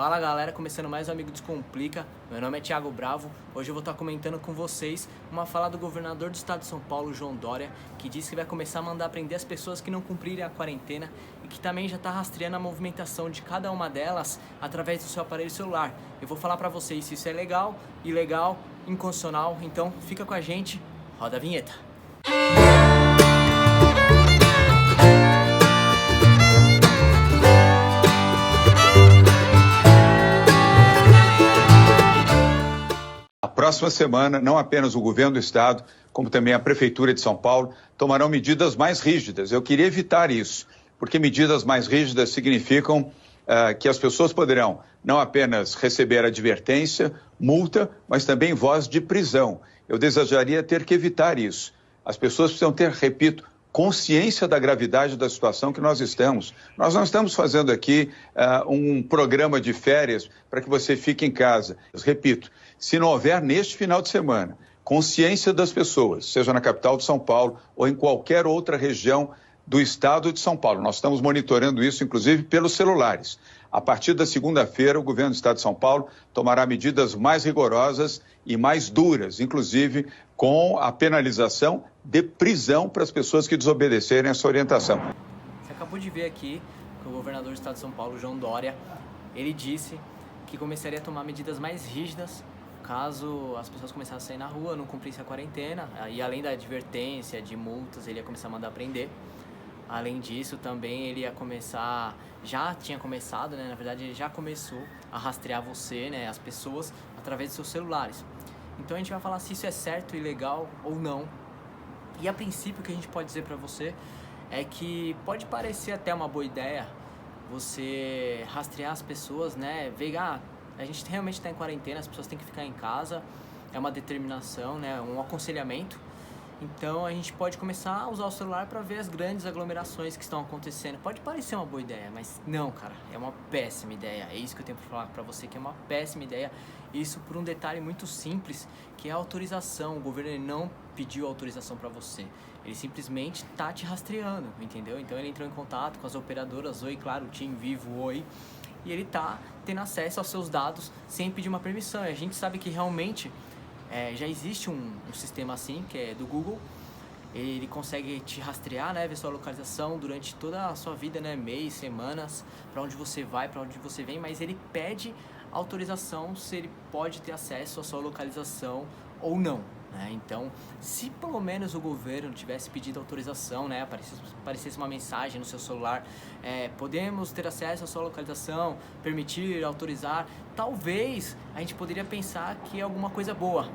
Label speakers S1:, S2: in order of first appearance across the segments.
S1: Fala galera, começando mais um Amigo Descomplica. Meu nome é Thiago Bravo. Hoje eu vou estar comentando com vocês uma fala do governador do estado de São Paulo, João Dória, que disse que vai começar a mandar prender as pessoas que não cumprirem a quarentena e que também já está rastreando a movimentação de cada uma delas através do seu aparelho celular. Eu vou falar para vocês se isso é legal, ilegal, inconstitucional, então fica com a gente, roda a vinheta.
S2: Próxima semana, não apenas o governo do estado, como também a prefeitura de São Paulo, tomarão medidas mais rígidas. Eu queria evitar isso, porque medidas mais rígidas significam que as pessoas poderão não apenas receber advertência, multa, mas também voz de prisão. Eu desejaria ter que evitar isso. As pessoas precisam ter, repito, consciência da gravidade da situação que nós estamos. Nós não estamos fazendo aqui um programa de férias para que você fique em casa. Eu repito, se não houver neste final de semana consciência das pessoas, seja na capital de São Paulo ou em qualquer outra região do estado de São Paulo, nós estamos monitorando isso, inclusive, pelos celulares. A partir da segunda-feira, o governo do estado de São Paulo tomará medidas mais rigorosas e mais duras, inclusive com a penalização de prisão para as pessoas que desobedecerem essa orientação.
S1: Você acabou de ver aqui que o governador do estado de São Paulo, João Dória, ele disse que começaria a tomar medidas mais rígidas caso as pessoas começassem a sair na rua, não cumprissem a quarentena, e além da advertência, de multas, ele ia começar a mandar prender. Além disso, também ele ia começar, já tinha começado, né? Na verdade, ele já começou a rastrear você, né? As pessoas, através dos seus celulares. Então a gente vai falar se isso é certo, ilegal ou não. E a princípio o que a gente pode dizer pra você é que pode parecer até uma boa ideia você rastrear as pessoas, né? Ver, a gente realmente está em quarentena, as pessoas têm que ficar em casa, é uma determinação, né? Um aconselhamento. Então a gente pode começar a usar o celular para ver as grandes aglomerações que estão acontecendo. Pode parecer uma boa ideia, mas não, cara, é uma péssima ideia. É isso que eu tenho para falar para você, que é uma péssima ideia. Isso por um detalhe muito simples, que é a autorização. O governo ele não pediu autorização para você. Ele simplesmente tá te rastreando, entendeu? Então ele entrou em contato com as operadoras Oi, claro, TIM, Vivo, Oi, e ele tá tendo acesso aos seus dados sem pedir uma permissão. E a gente sabe que realmente já existe um sistema assim, que é do Google. Ele consegue te rastrear, né, ver sua localização durante toda a sua vida, né, mês, semanas, para onde você vai, para onde você vem, mas ele pede autorização se ele pode ter acesso à sua localização ou não, né? Então, se pelo menos o governo tivesse pedido autorização, né, aparecesse uma mensagem no seu celular, podemos ter acesso à sua localização, permitir, autorizar, talvez a gente poderia pensar que é alguma coisa boa,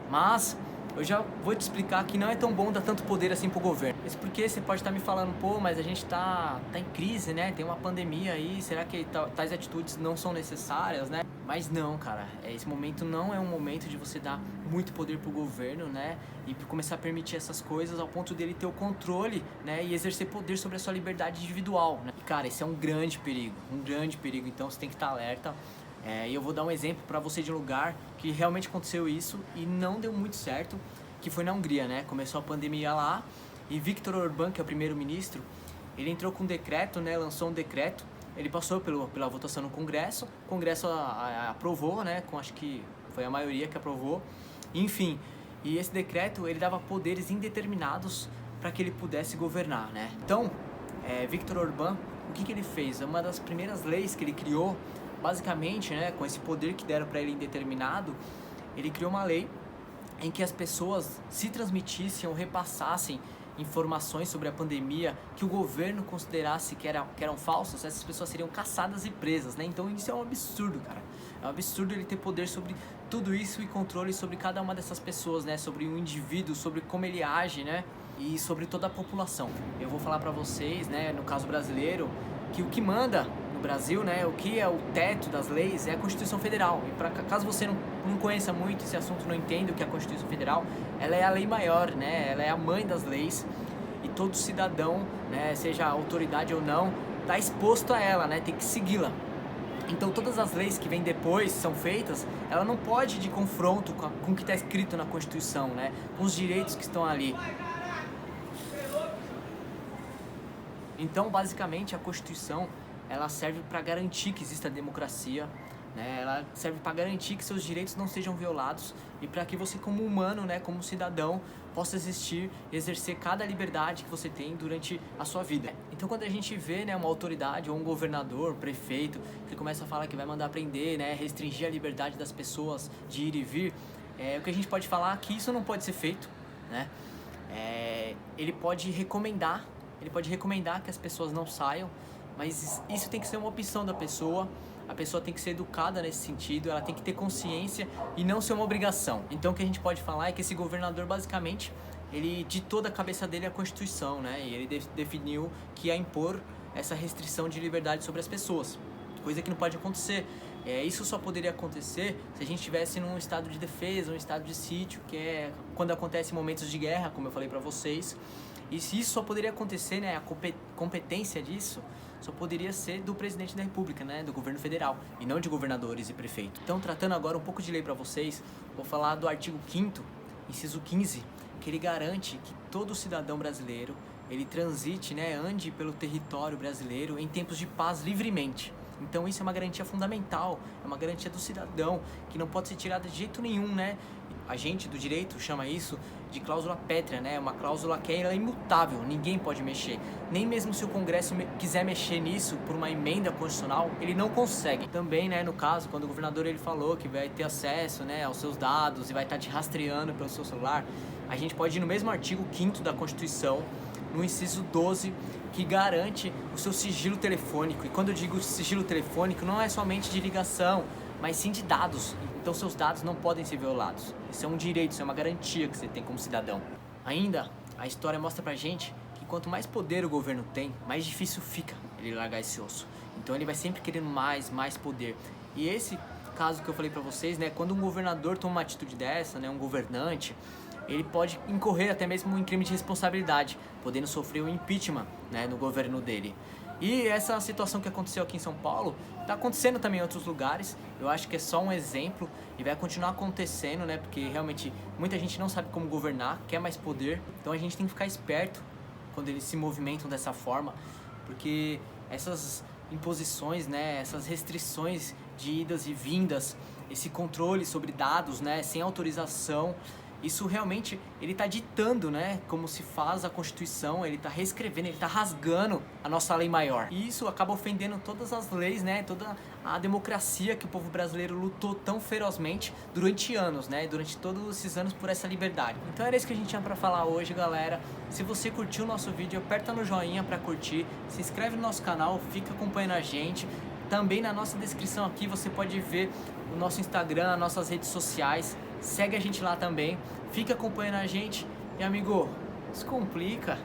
S1: mas eu já vou te explicar que não é tão bom dar tanto poder assim pro governo. Isso porque você pode estar me falando, pô, mas a gente tá em crise, né? Tem uma pandemia aí, será que tais atitudes não são necessárias, né? Mas não, cara, esse momento não é um momento de você dar muito poder pro governo, né? E começar a permitir essas coisas ao ponto dele ter o controle, né? E exercer poder sobre a sua liberdade individual, né? E, cara, esse é um grande perigo, então você tem que estar alerta. E eu vou dar um exemplo para você de um lugar que realmente aconteceu isso e não deu muito certo, que foi na Hungria, né? Começou a pandemia lá e Viktor Orbán, que é o primeiro-ministro, ele entrou com um decreto, né? Lançou um decreto, ele passou pela votação no Congresso, o Congresso aprovou, né? Acho que foi a maioria que aprovou, enfim. E esse decreto, ele dava poderes indeterminados para que ele pudesse governar, né? Então, Viktor Orbán, o que ele fez? Uma das primeiras leis que ele criou, basicamente, né, com esse poder que deram para ele indeterminado, ele criou uma lei em que as pessoas se transmitissem ou repassassem informações sobre a pandemia que o governo considerasse que eram falsas, essas pessoas seriam caçadas e presas, né? Então isso é um absurdo, cara. É um absurdo ele ter poder sobre tudo isso e controle sobre cada uma dessas pessoas, né? Sobre um indivíduo, sobre como ele age, né? E sobre toda a população. Eu vou falar para vocês, né, no caso brasileiro, que o que manda no Brasil, né, o que é o teto das leis é a Constituição Federal. E caso você não conheça muito esse assunto, não entenda o que é a Constituição Federal, ela é a lei maior, né, ela é a mãe das leis e todo cidadão, né, seja autoridade ou não, está exposto a ela, né, tem que segui-la. Então todas as leis que vêm depois, são feitas, ela não pode ir de confronto com o que está escrito na Constituição, né, com os direitos que estão ali. Então, basicamente, a Constituição ela serve para garantir que exista democracia, né? Ela serve para garantir que seus direitos não sejam violados e para que você, como humano, né, como cidadão, possa existir e exercer cada liberdade que você tem durante a sua vida. Então, quando a gente vê, né, uma autoridade ou um governador, prefeito, que começa a falar que vai mandar prender, né, restringir a liberdade das pessoas de ir e vir, o que a gente pode falar é que isso não pode ser feito, né? Ele pode recomendar que as pessoas não saiam, mas isso tem que ser uma opção da pessoa. A pessoa tem que ser educada nesse sentido, ela tem que ter consciência e não ser uma obrigação. Então o que a gente pode falar é que esse governador, basicamente, ele ditou da cabeça dele a Constituição, né? E ele definiu que ia impor essa restrição de liberdade sobre as pessoas, coisa que não pode acontecer. Isso só poderia acontecer se a gente estivesse num estado de defesa, um estado de sítio, que é quando acontece momentos de guerra, como eu falei pra vocês. E se isso só poderia acontecer, né, a competência disso só poderia ser do presidente da república, né, do governo federal, e não de governadores e prefeitos. Então, tratando agora um pouco de lei para vocês, vou falar do artigo 5º, inciso 15, que ele garante que todo cidadão brasileiro, ele transite, né, ande pelo território brasileiro em tempos de paz livremente. Então isso é uma garantia fundamental, é uma garantia do cidadão, que não pode ser tirada de jeito nenhum, né? A gente do direito chama isso de cláusula pétrea, né? Uma cláusula que é imutável, ninguém pode mexer. Nem mesmo se o Congresso quiser mexer nisso por uma emenda constitucional, ele não consegue. Também, né, no caso, quando o governador ele falou que vai ter acesso, né, aos seus dados e vai estar te rastreando pelo seu celular, a gente pode ir no mesmo artigo 5º da Constituição, no inciso 12, que garante o seu sigilo telefônico. E quando eu digo sigilo telefônico, não é somente de ligação, mas sim de dados. Então seus dados não podem ser violados. Isso é um direito, isso é uma garantia que você tem como cidadão. Ainda, a história mostra pra gente que quanto mais poder o governo tem, mais difícil fica ele largar esse osso. Então ele vai sempre querendo mais poder. E esse caso que eu falei pra vocês, né, quando um governador toma uma atitude dessa, né, um governante, ele pode incorrer até mesmo em crime de responsabilidade, podendo sofrer um impeachment, né, no governo dele. E essa situação que aconteceu aqui em São Paulo está acontecendo também em outros lugares. Eu acho que é só um exemplo e vai continuar acontecendo, né? Porque realmente muita gente não sabe como governar, quer mais poder. Então a gente tem que ficar esperto quando eles se movimentam dessa forma, porque essas imposições, né, essas restrições de idas e vindas, esse controle sobre dados, né, sem autorização, isso realmente ele está ditando, né, como se faz a Constituição, ele está reescrevendo, ele está rasgando a nossa lei maior. E isso acaba ofendendo todas as leis, né, toda a democracia que o povo brasileiro lutou tão ferozmente durante anos, né, durante todos esses anos por essa liberdade. Então era isso que a gente tinha para falar hoje, galera. Se você curtiu o nosso vídeo, aperta no joinha para curtir, se inscreve no nosso canal, fica acompanhando a gente. Também na nossa descrição aqui você pode ver o nosso Instagram, as nossas redes sociais. Segue a gente lá também, fica acompanhando a gente e, amigo, descomplica.